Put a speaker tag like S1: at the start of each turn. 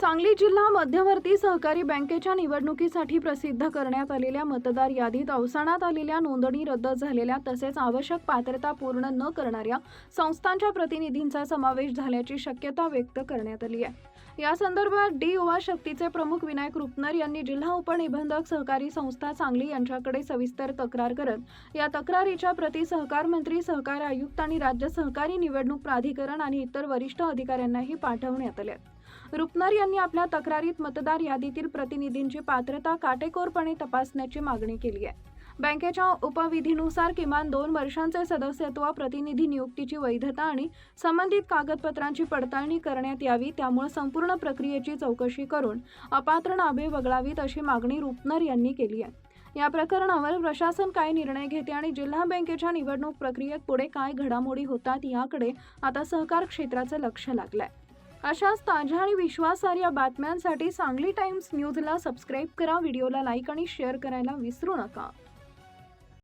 S1: सांगली जिल्हा मध्यवर्ती सहकारी बँकेच्या निवडणुकीसाठी प्रसिद्ध करण्यात आलेल्या मतदार यादीत अवसानात आलेल्या, नोंदणी रद्द झालेल्या तसेच आवश्यक पात्रता पूर्ण न करणाऱ्या संस्थांच्या प्रतिनिधींचा समावेश झाल्याची शक्यता व्यक्त करण्यात आली आहे। या संदर्भात युवा शक्तीचे प्रमुख विनायक रुपनर यांनी जिल्हा उपनिबंधक सहकारी संस्था सांगली यांच्याकडे सविस्तर तक्रार करत या तक्रारीच्या प्रती सहकार मंत्री, सहकार आयुक्त आणि राज्य सहकारी निवडणूक प्राधिकरण आणि इतर वरिष्ठ अधिकाऱ्यांनाही पाठवण्यात आले। रुपनर यांनी आपल्या तक्रारीत मतदार यादीतील प्रतिनिधींची पात्रता काटेकोरपणे तपासण्याची मागणी केली आहे। बँकेच्या उपविधीनुसार किमान 2 वर्षांचे सदस्यत्व, प्रतिनिधी नियुक्तीची वैधता आणि संबंधित कागदपत्रांची पडताळणी करण्यात यावी, त्यामुळे संपूर्ण प्रक्रियेची चौकशी करून अपात्र नावे वगळावीत अशी मागणी रुपनर यांनी केली आहे। या प्रकरणावर प्रशासन काय निर्णय घेते आणि जिल्हा बँकेच्या निवडणूक प्रक्रियेत पुढे काय घडामोडी होतात याकडे आता सहकार क्षेत्राचं लक्ष लागलंय। अशाच ताज्या आणि विश्वासार्ह बातम्यांसाठी सांगली टाइम्स न्यूजला सबस्क्राईब करा, व्हिडिओला लाईक आणि शेअर करायला विसरू नका।